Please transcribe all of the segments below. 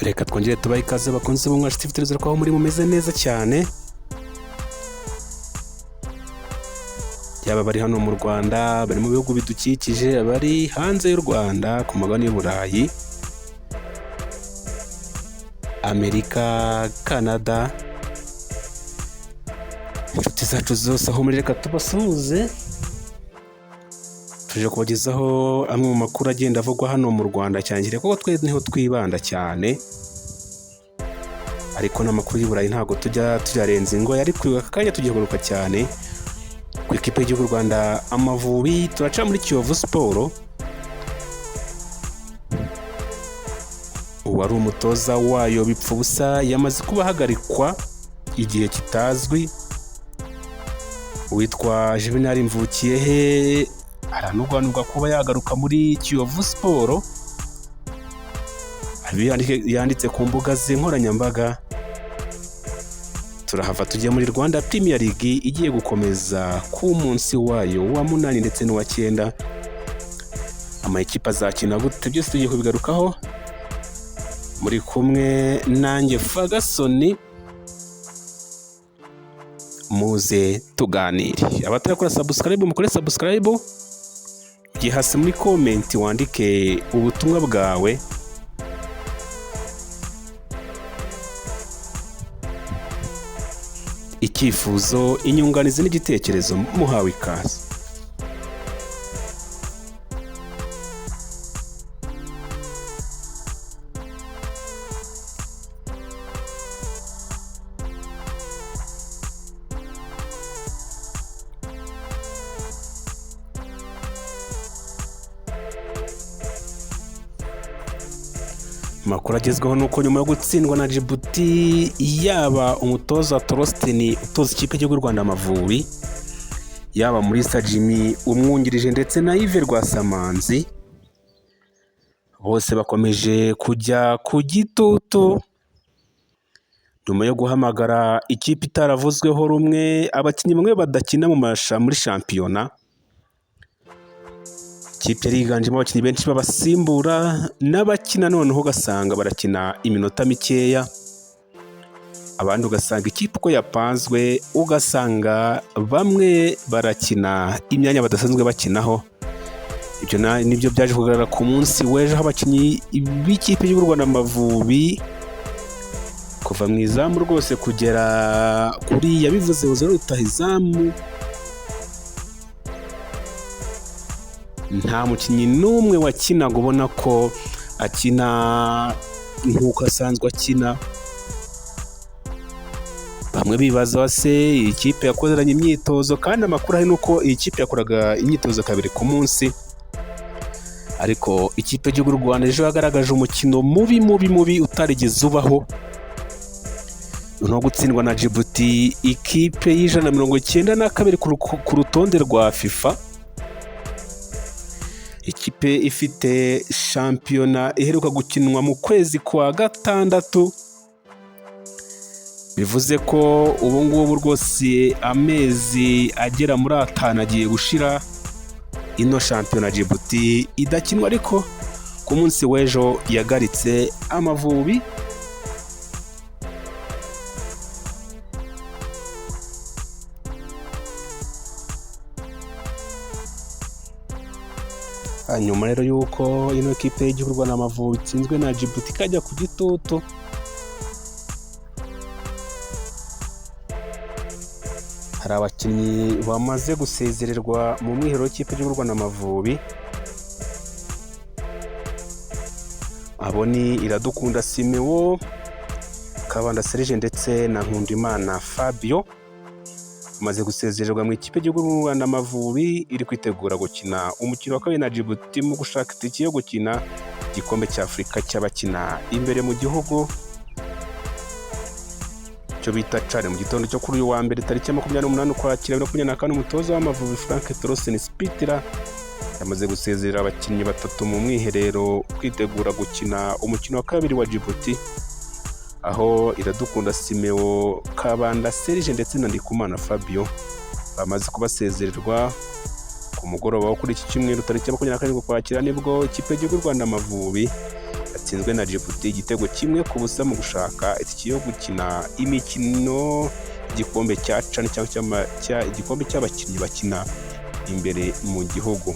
Reka twongere tubahe ikaze bakunze b'Umwashi TV, turizera ko aho muri mumeze neza cyane, yaba bari hano mu Rwanda, bari mu bihugu bidukikije, abari hanze y'u Rwanda ku mugabane w'Uburayi, Amerika, Canada, inshuti zacu zose aho muri, reka tubasuhuze. Tuje kubagezaho amwe mu makuru agenda avugwa hano mu Rwanda cyane, kuko twe niho twibanda cyane, ariko n'amakuru y'Uburayi ntabwo tujya tuyarenza ingo, ariko aka kanya tugiye kugaruka cyane ku ikipe y'igihugu Rwanda Amavubi. Turaca muri Kiyovu Sport, uwari umutoza wayo Bipfubusa yamaze kuba ahagarikwa igihe kitazwi, witwa Juvenal Mvukiyehe aranugwanugwa kuba yagaruka muri Kiyovu Sport. Yanditse ku mbuga ze nkoranyambaga. Turahava tujya muri Rwanda Premier League igiye gukomeza ku munsi wayo wa 8 ndetse n'uwa 9. Amakipe azakina gute byose tugiye kubigarukaho, muri kumwe nanjye Ferguson, muze tuganire. Abatarakora subscribe mukore subscribe, ugiye hasi muri comment wandike ubutumwa bwawe, icyifuzo, inyunganizi n'igitekerezo, muhawe ikaze. Amakuru agezweho nuko nyuma yo gutsindwa na Djibouti, yaba umutoza Torosteni utoza ikipe y'igihugu Rwanda Amavubi, yaba muri Jimmy umwungirije ndetse na Yves Rwasamanzi, bose bakomeje kujya ku gitutu nyuma yo guhamagara ikipe itaravuzweho rumwe, abakinnyi bamwe badakina muri shampiyona. Ikipe yiganjemo abakinnyi benshi babasimbura, n'abakina noneho ugasanga barakina iminota mikeya, abandi ugasanga ikipe uko yapanzwe ugasanga bamwe barakina imyanya badasanzwe bakinaho. Ibyo nibyo byaje kugaragara ku munsi w'ejo, aho abakinnyi b'ikipe y'u Rwanda Amavubi kuva mu izamu rwose kugera kuri yabivuze uzero rutahizamu, nta mukinnyi n'umwe wakinaga ubona ko akina nk'uko asanzwe akina. Bamwe bibaza se ikipe yakoranye imyitozo, kandi amakuru ari nuko iyi kipe yakoraga imyitozo 2 ku munsi, ariko ikipe y'igihugu Rwanda ejo yagaragaje umukino mubi utarigeze ubaho, no gutsindwa na Djibouti, ikipe y'192 ku rutonde rwa FIFA. Ikipe ifite shampiyona iheruka gukinwa mu kwezi kwa 6, bivuze ko ubu ngubu rwose amezi agera muri 5 agiye gushira ino shampiyona Djibouti idakinwa, ariko ku munsi w'ejo yagaritse Amavubi. Hanyuma rero yuko ino kipe y'igihugu Rwanda Amavubi itsinzwe na Djibouti ikajya ku gitutu, hari abakinnyi bamaze gusezererwa mu mwiherero w'ikipe y'igihugu Rwanda Amavubi. Abo ni Iradukunda Simeo, Kabanda Serge ndetse na Nkundimana Fabio, bamaze gusezererwa mu ikipe y'igihugu Rwanda Amavubi iri kwitegura gukina umukino wa 2 na Djibouti mu gushaka itike yo gukina igikombe cya Afurika cy'abakina imbere mu gihugu, cyo bita CHAN. Mu gitondo cyo kuri uyu wa mbere tariki 28 Ukwakira 2024, umutoza w'Amavubi Frank Torosteni Spitira yamaze gusezerera abakinnyi 3 mu mwiherero kwitegura gukina umukino wa 2 wa Djibouti, aho Iradukunda Simeo, Kabanda Serge ndetse na Ndikumana Fabio bamaze kubasezererwa ku mugoroba wo kuri iki cyumweru tariki 27 Ukwakira, nibwo ikipe y'igihugu Rwanda Amavubi yatsinzwe na Djibouti igitego kimwe ku busa mu gushaka itike yo gukina imikino igikombe cya CHAN cyangwa igikombe cy'abakinnyi bakina imbere mu gihugu.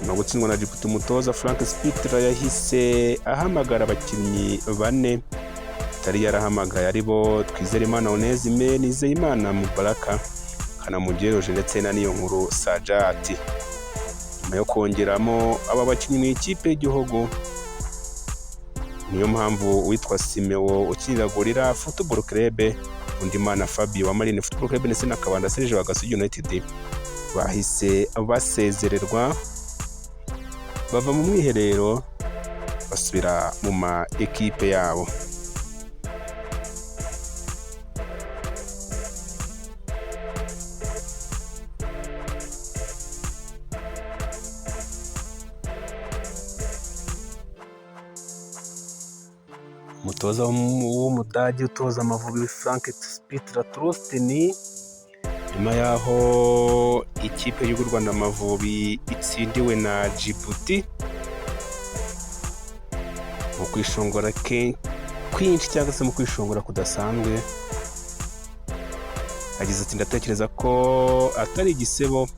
Nyuma yo gutsindwa na Djibouti, umutoza Frank Spitler yahise ahamagara abakinnyi bane atari yarahamagaye aribo Twizerimana Onesime, Nizeyimana Mubaraka, Kanamugire Roger ndetse na Niyonkuru Sajati. Nyuma yo kongeramo aba bakinnyi mu ikipe y'igihugu, niyo mpamvu uwitwa Simeo ukinira Gorilla Football Club, Undimana Fabio wa Marine Football Club ndetse na Kabanda Serge wa Gasogi United bahise basezererwa bava mu mwiherero basubira mu ma ekipe yabo. Umutoza w'Umudage utoza Amavubi Frank Spitler Trosten, nyuma yaho ikipe y'u Rwanda Amavubi itsindiwe na Djibouti mu kwishongora kwinshi cyangwa se mu kwishongora kudasanzwe, yagize ati ndatekereza ko atari igisebo,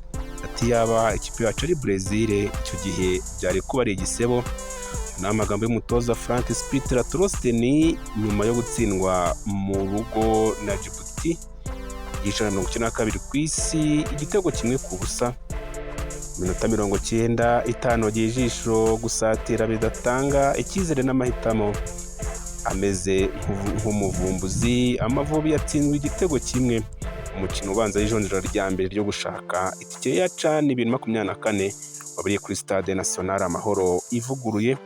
ati yaba ikipe yacu ari Brazil icyo gihe byari kuba ari igisebo. Ni amagambo y'umutoza Frank Spitler Trosten nyuma yo gutsindwa mu rugo na Djibouti y'ijana na 92 ku isi igitego kimwe ku busa. Minota 90 itanogeye ijisho, gusatira bidatanga icyizere n'amahitamo, ameze nk'umuvumbuzi. Amavubi yatsinzwe igitego kimwe umukino ubanza y'ijondera rya mbere ryo gushaka itike ya CHAN 2024 wabereye kuri Stade National Amahoro ivuguruye.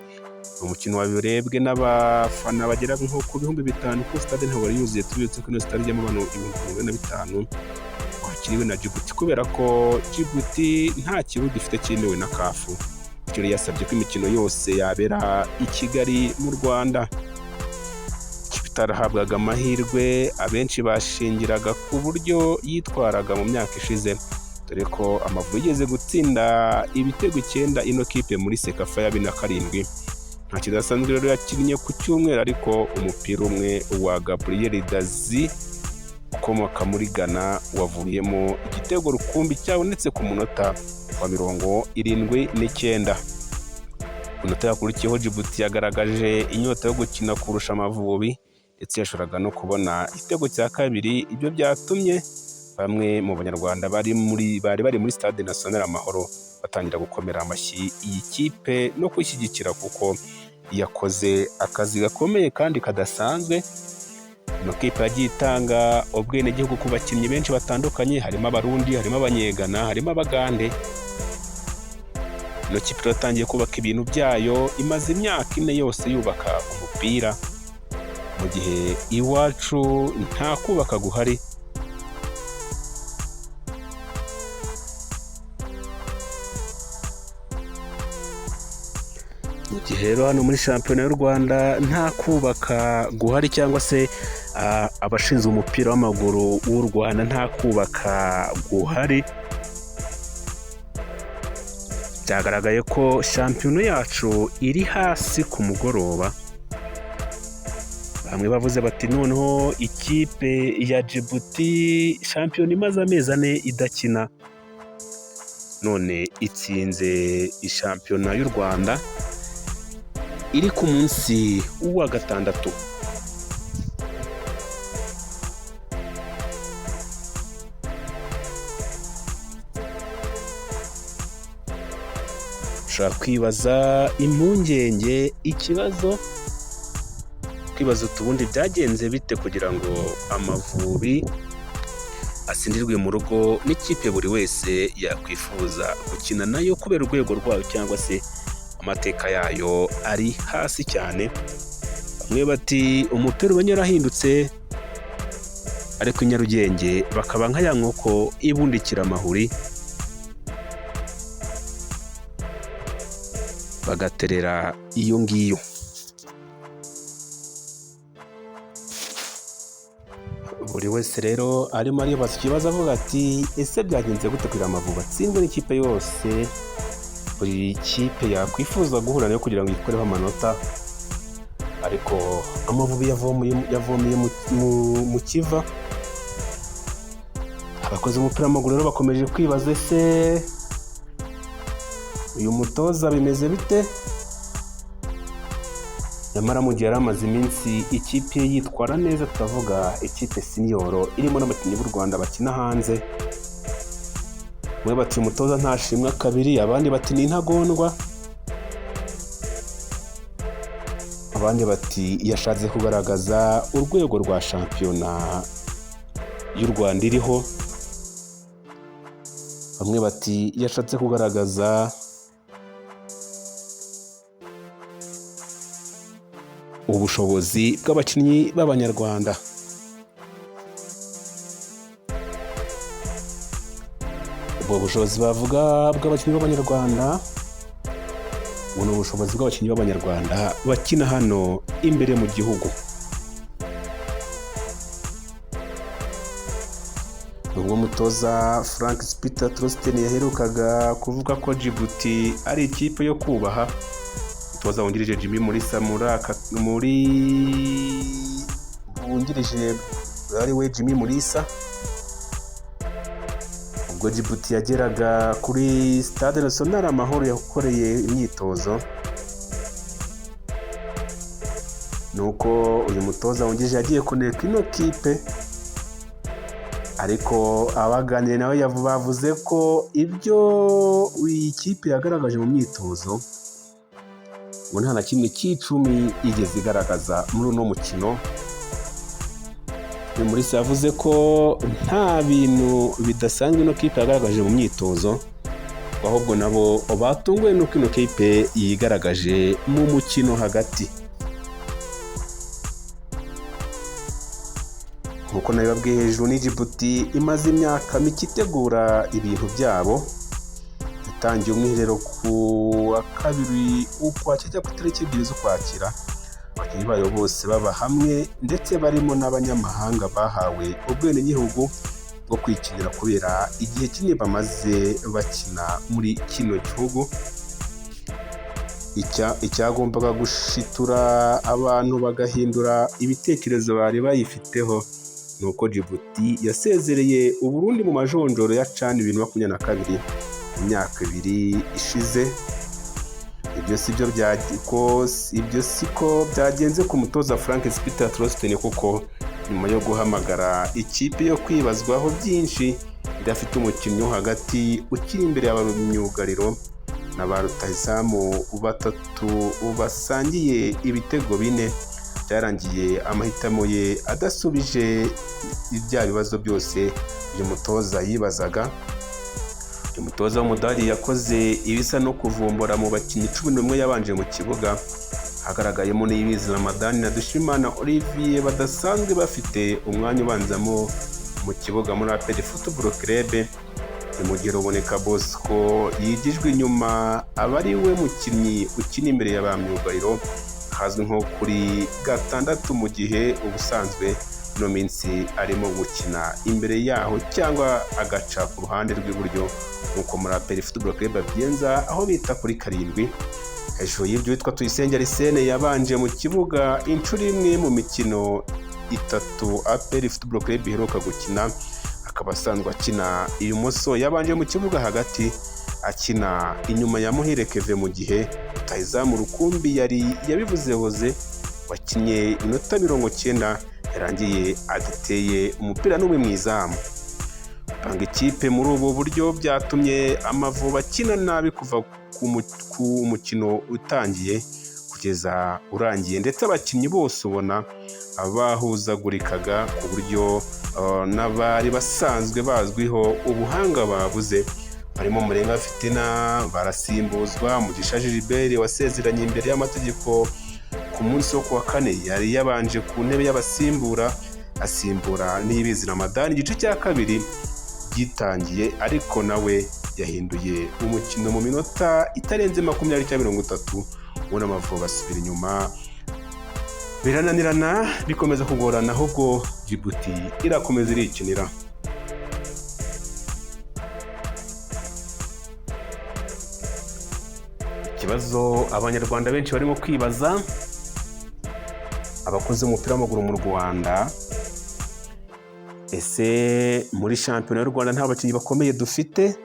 Umukino wabirebwe n'abafana bagera nko ku 5,000 ku stade ntabwo yari yuzuye. Tubibutse ko ino stade ijyamo abantu 45,000 wakiriwe na Djibouti kubera ko Djibouti nta kibuga gifite cyemewe na CAF. Icyo yasabye ko imikino yose yabera i Kigali mu Rwanda. Kitarahabwaga amahirwe abenshi bashingiraga ku buryo yitwaraga mu myaka ishize, dore ko Amavubi yigeze gutsinda ibitego 9 ino kipe muri Sekafa ya 2007. Nta kidasanzwe rero yakinnye ku cyumweru, ariko umupira umwe wa Gabriel Dazi ukomoka muri Ghana wavuyemo igitego rukumbi cyabonetse ku munota wa 79. Munota yakurikiyeho Djibouti yagaragaje inyota yo gukina kurusha Amavubi ndetse yashoboraga no kubona igitego cya kabiri. Ibyo byatumye bamwe mu banyarwanda bari muri Stade National Amahoro batangira gukomera amashyi iyi kipe no kwishyigikira kuko yakoze akazi gakomeye kandi kadasanzwe. Ino kipe yagiye itanga ubwenegihugu ku bakinnyi benshi batandukanye, harimo Abarundi, harimo Abanyegana, harimo Abagande. Ino kipe yatangiye kubaka ibintu byayo, imaze imyaka 4 yose yubaka umupira, mu gihe iwacu nta kubaka guhari. Mu gihe rero hano muri shampiyona y'u Rwanda nta kubaka guhari, cyangwa se abashinzwe umupira w'amaguru w'u Rwanda nta kubaka guhari, byagaragaye ko shampiyona yacu iri hasi ku mugoroba. Bamwe bavuze bati noneho ikipe ya Djibouti shampiyona imaze amezi 4 idakina, none itsinze ishampiyona y'u Rwanda iri ku munsi wa 6. Ushobora kwibaza impungenge, ikibazo kwibaza utubundi byagenze bite kugira ngo Amavubi asindirwe mu rugo n'ikipe buri wese yakwifuza gukina nayo kubera urwego rwayo cyangwa se amateka yayo ari hasi cyane. Bamwe bati umupira uba yarahindutse, ariko i Nyarugenge bakaba nka ya nkoko ibundikira amahuri, bagaterera iyo ngiyo. Buri wese rero arimo aribaza ikibazo avuga ati ese byagenze gute kugira Amavubi atsindwe n'ikipe yose buri kipe yakwifuza guhura nayo kugira ngo ikoreho amanota. ariko Amavubi yavomeye mu kiva. Abakoze umupira w'amaguru rero bakomeje kwibaza ese uyu mutoza bimeze bite? Nyamara mu gihe yari amaze iminsi ikipe yitwara neza, turavuga ikipe senior irimo n'abakinnyi b'u Rwanda bakina hanze. Bamwe bati umutoza ntashimwa kabiri, abandi bati ni intagondwa, abandi bati yashatse kugaragaza urwego rwa shampiyona y'u Rwanda iriho, bamwe bati yashatse kugaragaza ubushobozi bw'abakinnyi b'Abanyarwanda. Ubwo bushobozi bavuga bw'abakinnyi b'Abanyarwanda, ubu ni ubushobozi bw'abakinnyi b'Abanyarwanda bakina hano imbere mu gihugu. Ubwo umutoza Frank Peter Trosten yaherukaga kuvuga ko Djibouti ari ikipe yo kubaha, umutoza wungirije Jimmy Mulisa wungirije ari we Jimmy Mulisa, ubwo Djibouti yageraga kuri Stade National Amahoro yakoreye imyitozo, nuko uyu mutoza wungirije yagiye kuneka ino kipe, ariko abaganiriye nawe bavuze ko ibyo iyi kipe yagaragaje mu myitozo ngo nta na kimwe cy'icumi igeze igaragaza muri uno mukino. Mulisa yavuze ko nta bintu bidasanzwe ino kipe yagaragaje mu myitozo, ahubwo nabo batunguwe n'uko ino kipe yigaragaje mu mukino hagati. Nkuko nabibabwiye hejuru, ni Djibouti imaze imyaka mike itegura ibintu byabo. Yatangiye umwiherero ku wa kabiri Ukwakira ku itariki 2 z'Ukwakira, abakinnyi bayo bose baba hamwe ndetse barimo n'abanyamahanga bahawe ubwenegihugu bwo kwikinira kubera igihe kinini bamaze bakina muri kino gihugu. Icyagombaga gushitura abantu bagahindura ibitekerezo bari bayifiteho nuko Djibouti yasezereye u Burundi mu majonjoro ya CHAN 2022 imyaka 2 ishize. Ibyo siko byagenze ku mutoza Frank Peter Trosten, kuko nyuma yo guhamagara ikipe yo kwibazwaho byinshi idafite umukinnyi wo hagati ukiri imbere y'abanyugariro na ba rutahizamu batatu basangiye ibitego 4, byarangiye amahitamo ye adasubije ibya bibazo byose uyu mutoza yibazaga. Uyu mutoza w'umudari yakoze ibisa no kuvumbura mu bakinnyi 11 yabanje mu kibuga, hagaragayemo Niyibizi Ramadani na Dushimana Olivier badasanzwe bafite umwanya ubanzamo mu kibuga muri APR Football Club. Mu gihe Ruboneka Bosco yigijwe inyuma, aba ari we mukinnyi ukina imbere y'abamyugariro hazwi nko kuri gatandatu, mu gihe ubusanzwe no minsi arimo gukina imbere yaho cyangwa agaca ku ruhande rw'iburyo nkuko muri APR Football Club byenza aho bita kuri 7. Hejuru y'ibyo witwa Tuyisenge Arsene yabanje mu kibuga inshuro imwe mu mikino 3 APR Football Club iheruka gukina, akaba asanzwe akina ibumoso. Yabanje mu kibuga hagati akina inyuma ya Muhire Keve, mu gihe rutahizamu Rukumbi yabivuze hoze wakinye inota 90 yarangiye adateye umupira n'umwe mu izamu. Panga ikipe muri ubu buryo byatumye Amavubi akina nabi kuva ku mukino utangiye kugeza urangiye, ndetse abakinnyi bose ubona abahuzagurikaga ku buryo n'abari basanzwe bazwiho ubuhanga babuze, barimo Murenga Fitina barasimbuzwa. Mugisha Gilbert wasezeranye imbere y'amategeko ku munsi wo kuwa 4 yari yabanje ku ntebe y'abasimbura asimbura Niyibizi Ramadani. Igice cya kabiri gitangiye, ariko nawe yahinduye umukino mu minota itarenze 20 cyangwa 30, ubona Amavubi basubira inyuma, birananirana bikomeza kugorana, ahubwo Djibouti irakomeza irikinira. Ikibazo abanyarwanda benshi barimo kwibaza, abakozi b'umupira w'amaguru mu Rwanda, ese muri shampiyona y'u Rwanda nta bakinnyi bakomeye dufite?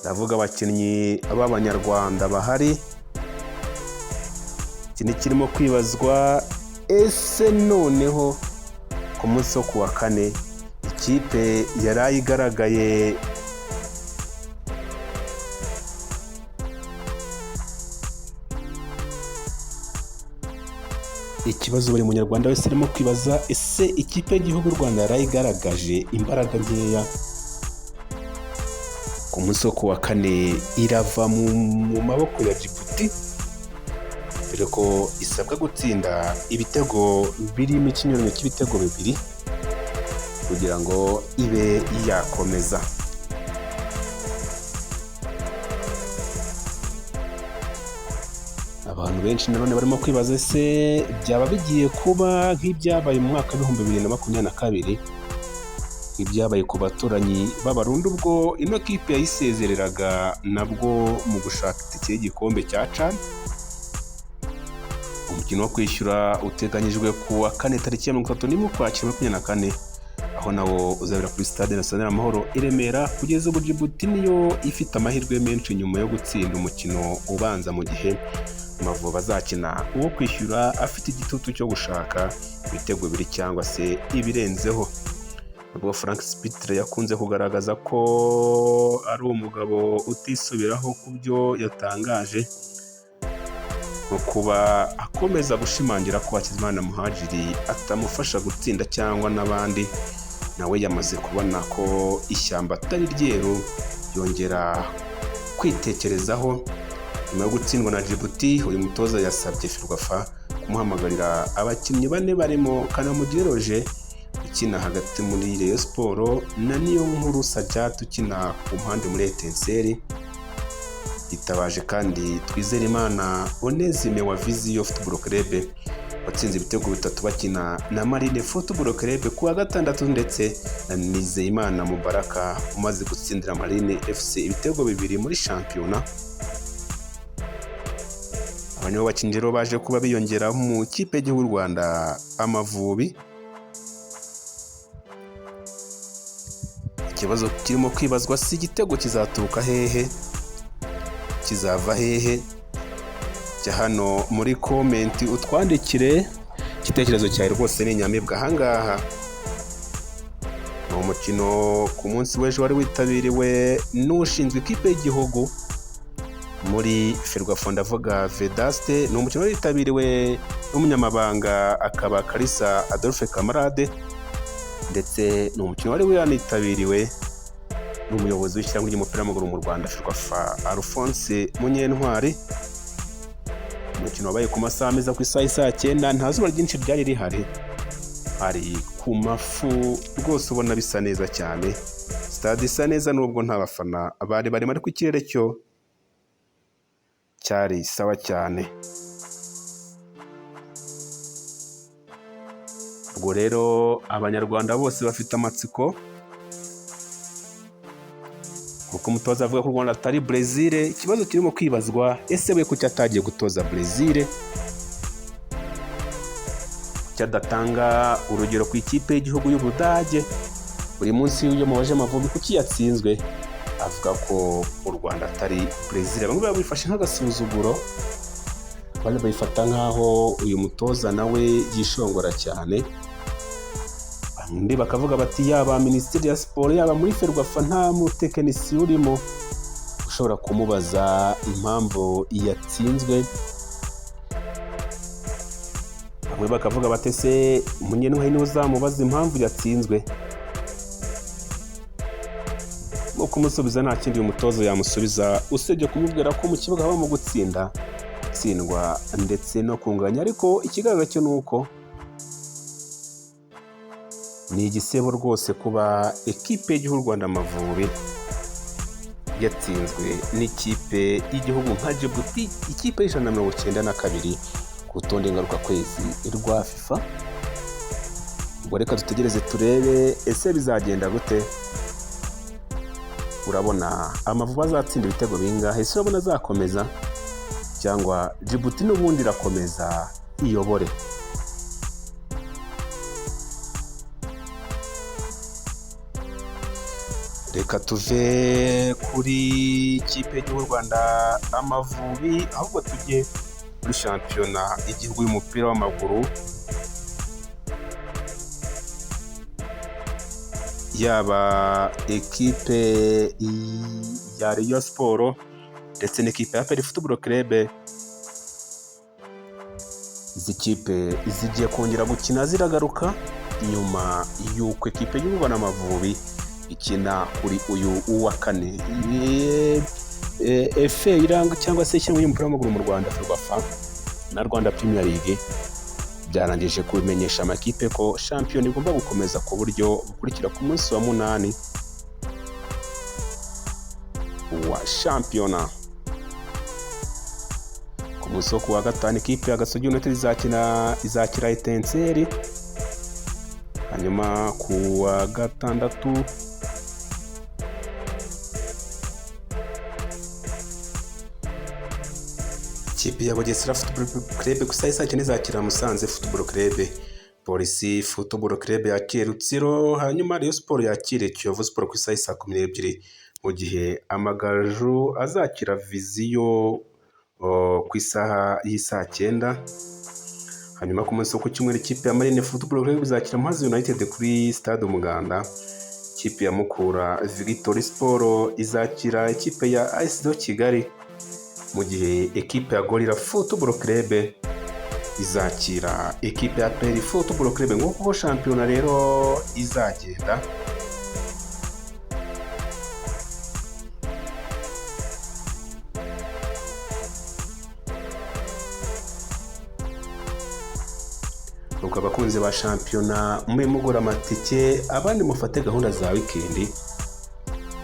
Ndavuga abakinnyi b'Abanyarwanda bahari. Iki ni kirimo kwibazwa, ese noneho ku munsi wo kuwa kane ikipe yari igaragaye ikibazo buri munyarwanda wese arimo kwibaza, ese ikipe y'igihugu Rwanda yari igaragaje imbaraga nkeya ku munsi wo kuwa kane irava mu maboko ya Djibouti, dore ko isabwa gutsinda ibitego biri mu kinyuranyo cy'ibitego bibiri kugira ngo ibe yakomeza. Abantu benshi nanone barimo kwibaza, ese byaba bigiye kuba nk'ibyabaye mu mwaka w'ibihumbi 2022, nk'ibyabaye ku baturanyi b'Abarundi ubwo ino kipe yayisezereraga nabwo mu gushaka itike y'igikombe cya CHAN. Umukino wo kwishyura uteganyijwe ku wa kane tariki ya 31 Ukwakira 2024, aho nawo uzabera kuri Stade National Amahoro i Remera. Kugeza ubu Djibouti niyo ifite amahirwe menshi nyuma yo gutsinda umukino ubanza, mu gihe Amavubi azakina uwo kwishyura afite igitutu cyo gushaka ibitego bibiri cyangwa se ibirenzeho. Ubwo Frank Spitre yakunze kugaragaza ko ari umugabo utisubiraho ku byo yatangaje, no kuba akomeza gushimangira ko Hakizimana Muhadjili atamufasha gutsinda cyangwa n'abandi. Nawe yamaze kubona ko ishyamba atari ryeru, yongera kwitekerezaho. Nyuma yo gutsindwa na Djibouti, uyu mutoza yasabye Ferwafa kumuhamagarira abakinnyi bane barimo Kanamugire Roger ukina hagati muri Rayon Sport na Niyonkuru Sajat ukina ku mpande muri Etincelle. Itabaje kandi Twizerimana Onesime wa Vision Football Club watsinze ibitego bitatu bakina na Marine Football Club ku wa gatandatu, ndetse na Nizeyimana Mubaraka umaze gutsindira Marine FC ibitego bibiri muri shampiyona. Abanywa bakinnyi rero baje kuba biyongera mu kipe y'igihugu Rwanda Amavubi. Ikibazo kirimo kwibazwa, si igitego kizaturuka hehe, kizava hehe? Jya hano muri komenti utwandikire igitekerezo cyawe, rwose ni inyamibwa. Ahangaha ni umukino ku munsi w'ejo wari witabiriwe n'ushinzwe ikipe y'igihugu muri Ferwafa, ndavuga Vedaste. Ni umukino wari witabiriwe n'umunyamabanga akaba Kalisa Adolphe Camarade, ndetse ni umukino wari wanitabiriwe n'umuyobozi w'ishyirahamwe ry'umupira w'amaguru mu Rwanda Ferwafa Alphonse Munyentwari. Umukino wabaye ku masaha meza, ku isaha saa 9. Nta zuba ryinshi ryari rihari, hari ku mafu rwose, ubona bisa neza cyane. Stade isa neza nubwo nta bafana bari barimo, ariko ikirere cyo cyari sawa cyane. Ubwo rero Abanyarwanda bose bafite amatsiko, kuko umutoza avuga ko u Rwanda atari Brazil. Ikibazo kirimo kwibazwa, ese we kuki atagiye gutoza Brazil, kuki adatanga urugero ku ikipe y'igihugu y'Ubudage? Buri munsi iyo mubaje Amavubi kuki yatsinzwe, avuga ko u Rwanda atari Brazil. Bamwe babifashe nk'agasuzuguro, abandi bayifata nk'aho uyu mutoza nawe yishongora cyane. Undi bakavuga bati yaba Minisiteri ya Siporo yaba muri Ferwafa nta mutekinisiye urimo ushobora kumubaza impamvu yatsinzwe. Bamwe bakavuga bati se Munyentwari niwe uzamubaza impamvu yatsinzwe. Mu kumusubiza nta kindi uyu mutoza yamusubiza usibye kumubwira ko mu kibuga habamo gutsindwa ndetse no kunganya. Ariko ikigaragara cyo ni uko ni igisebo rwose kuba ekipe y'igihugu Rwanda Amavubi yatsinzwe n'ikipe y'igihugu nka Djibouti, ikipe y'192 ku rutonde ngarukakwezi rwa FIFA. Ubwo reka dutegereze turebe ese bizagenda gute. Urabona Amavubi azatsinda ibitego bingahe? Ese urabona azakomeza cyangwa Djibouti n'ubundi irakomeza iyobore. Reka tuve kuri ikipe y'igihugu Rwanda Amavubi ahubwo tujye kuri shampiyona y'igihugu y'umupira w'amaguru, yaba ekipe ya Rayon Sport ndetse n'ikipe ya APR Football Club. Izi kipe zigiye kongera gukina ziragaruka nyuma y'uko ekipe y'u Rwanda Amavubi ikina kuri uyu wa kane. FA iranga cyangwa se ishyirahamwe ry'umupira w'amaguru mu Rwanda Ferwafa na Rwanda Premier League byarangije kubimenyesha amakipe ko shampiyona igomba gukomeza ku buryo bukurikira ku munsi wa 8 wa shampiyona. Ku munsi wo kuwa gatanu ikipe ya Gasogi United izakira Etincelle, hanyuma ku wa gatandatu ikipe ya Bugesera Football Club ku saa 9 izakira Musanze Football Club, Polisi Football Club yakira Rutsiro, hanyuma Rayon Sport yakire Kiyovu Sport ku saa 12, mu gihe Amagaju azakira Viziyo ku isaha y'isaa 9. Hanyuma ku munsi wo ku cyumweru ikipe ya Marine Football Club izakira Muhazi United kuri Stade Umuganda, ikipe ya Mukura Victory Sport izakira ikipe ya AS Kigali, mu gihe ekipe ya Gorilla Football Club izakira ekipe ya APR Football Club. Nk'uko shampiyona rero izagenda, nuko abakunzi ba shampiyona mwe mugura amatike, abandi mufate gahunda za weekend,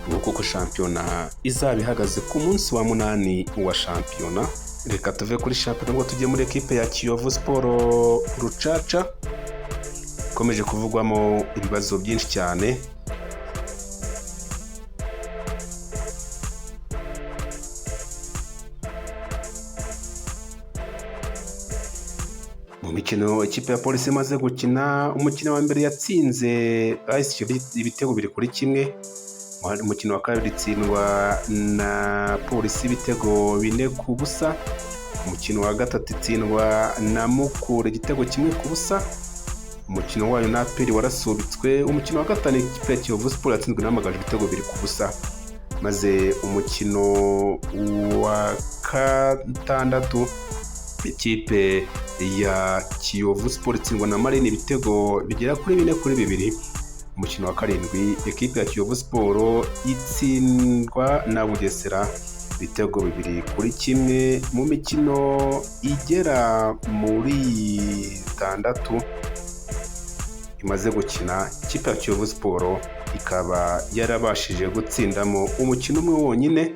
nuko shampiyona izaba ihagaze ku munsi wa 8 wa shampiyona. Reka tuve kuri shampiyona ngo tujye muri ekipe ya Kiyovu Sport Rucaca, ikomeje kuvugwamo ibibazo byinshi cyane. Mu mikino ikipe ya Polisi imaze gukina, umukino wa mbere yatsinze AS ibitego 2-1, umukino wa kabiri itsindwa na Polisi ibitego 4-0, umukino wa gatatu itsindwa na Mukura igitego 1-0, umukino wayo na APR warasubitswe, umukino wa gatanu ikipe ya Kiyovu Sport yatsinzwe n'Amagaju ibitego 2-0, maze umukino wa gatandatu ikipe ya Kiyovu Sport itsindwa na Marine ibitego bigera kuri 4-2, umukino wa karindwi ekipe ya Kiyovu Sport itsindwa na Bugesera ibitego 2-1. Mu mikino igera muri 6 imaze gukina, ikipe ya Kiyovu Sport ikaba yarabashije gutsindamo umukino umwe wonyine.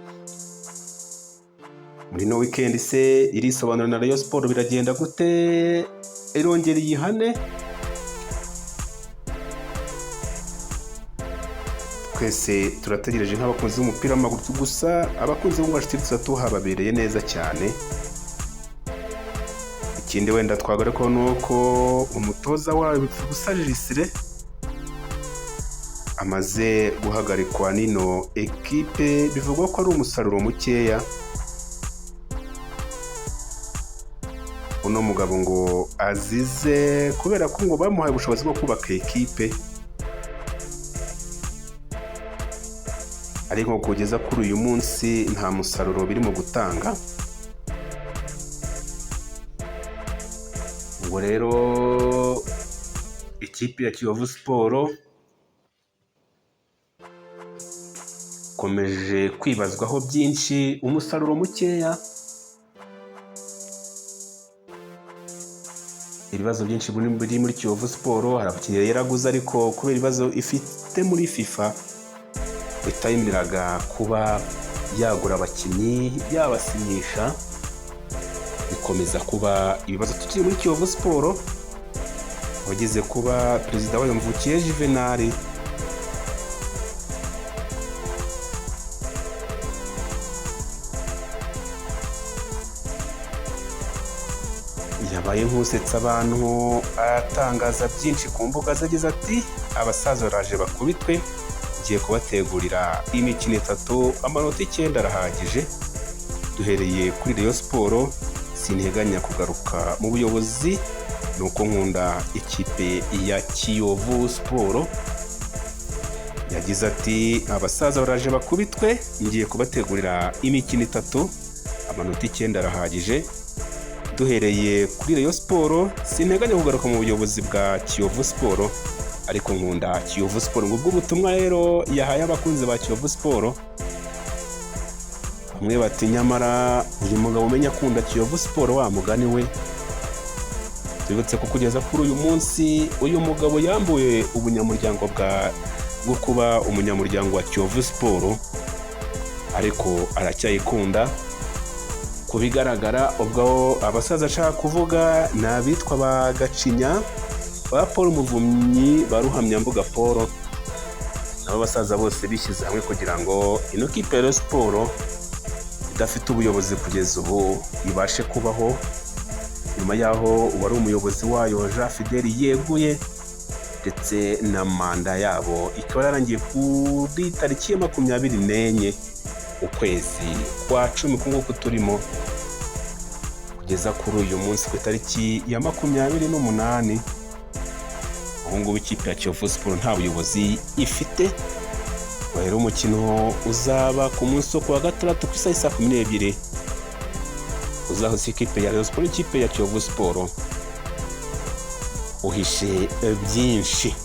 Muri no weekend se irisobanura na Rayon Sport biragenda gute? Irongera yihane? Twese turategereje nk'abakunzi b'umupira w'amaguru, gusa abakunzi b'Ubwashitirisa tuhababereye neza cyane. Ikindi wenda twagare ko nuko umutoza wawe Bipfubusa Jisire amaze guhagarikwa nino ekipe, bivugwa ko ari umusaruro mukeya. Uno mugabo ngo azize kubera ko ngo bamuhaye ubushobozi bwo kubaka ekipe, ariko kugeza kuri uyu munsi nta musaruro birimo gutanga. Ngo rero ikipe ya Kiyovu Sport komeje kwibazwaho byinshi, umusaruro mukeya, ibibazo byinshi biri muri Kiyovu Sport. Hari abakinnyi yaraguze ariko kubera ibibazo ifite muri FIFA itayemereraga kuba yagura abakinnyi yabasinyisha, bikomeza kuba ibibazo tukiri muri Kiyovu Sport. Wageze kuba perezida wayo Mvukiye Juvenal yabaye nk'usetsa abantu atangaza byinshi ku mbuga ze, agize ati abasaza baraje bakubitwe, ngiye kubategurira imikino 3, amanota 9 arahagije. Duhereye kuri Rayon Sport, sinteganya kugaruka mu buyobozi, nuko nkunda ikipe ya Kiyovu Sport. Yagize ati abasaza baraje bakubitwe, ngiye kubategurira imikino 3, amanota 9 arahagije. Duhereye kuri Rayon Sport, sinteganya kugaruka mu buyobozi bwa Kiyovu Sport, ariko nkunda Kiyovu Sport. Ngubwo ubutumwa rero yahaye abakunzi ba Kiyovu Sport. Bamwe bati nyamara uyu mugabo umenya akunda Kiyovu Sport wa mugani we. Tubibutse ko kugeza kuri uyu munsi uyu mugabo yambuye ubunyamuryango bwo kuba umunyamuryango wa Kiyovu Sport, ariko aracyayikunda. Kubigaragara ubwo abasaza ashaka kuvuga n'abitwa ba Gacinya, ba Paul Muvunyi, ba Ruhamyambuga Paul, nabo basaza bose bishyize hamwe kugira ngo ino kipe ya Rayon Sport idafite ubuyobozi kugeza ubu ibashe kubaho, nyuma yaho wari umuyobozi wayo Jean Fidèle yeguye, ndetse na manda yabo ikaba yarangiye kuri tariki ya 24 ukwezi kwa 10 kunguko turimo, kugeza kuri uyu munsi ku tariki ya 28. Ubu ngubu ikipe ya Kiyovu Sport nta buyobozi ifite. Rero umukino uzaba ku munsi wo kuwa gatandatu ku isaha 12 uzahuza ikipe ya Rayon Sport n'ikipe ya Kiyovu Sport. Uhishe byinshi.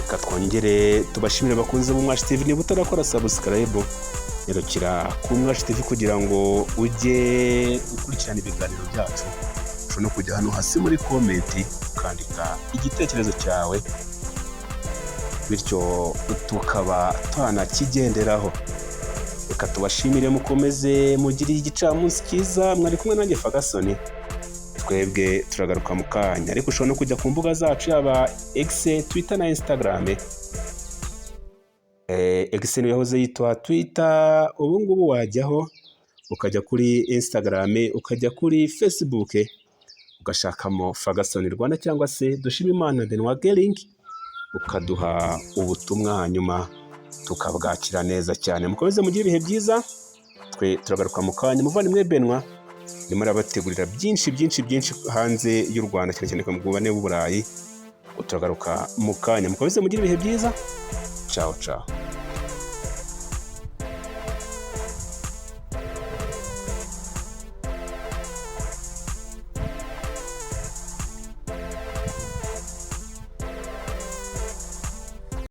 Reka twongere tubashimire abakunzi b'Umwashi TV, niba utarakora subscribe nyarukira ku Umwashi TV kugira ngo ujye ukurikirana ibiganiro byacu. Ushobora no kujya hano hasi muri comment ukandika igitekerezo cyawe, bityo tukaba twanakigenderaho. Reka tubashimire, mukomeze mugire igicamunsi cyiza. Mwari kumwe nanjye Ferguson, twebwe turagaruka mu kanya, ariko ushobora no kujya ku mbuga zacu yaba X, Twitter na Instagram. X niyo yahoze yitwa Twitter, ubu ngubu wajyaho ukajya kuri Instagram, ukajya kuri Facebook, ugashakamo Ferguson Rwanda cyangwa se Dushimimana Benoit Gering, ukaduha ubutumwa hanyuma tukabwakira neza cyane. Mukomeze mugire ibihe byiza, twe turagaruka mu kanya. Muvandimwe Benoit ndimo arabategurira byinshi hanze y'u Rwanda, cyane cyane ku mugabane w'Uburayi. Turagaruka mu kanya, mukomeze mugire ibihe byiza. Ciao ciao.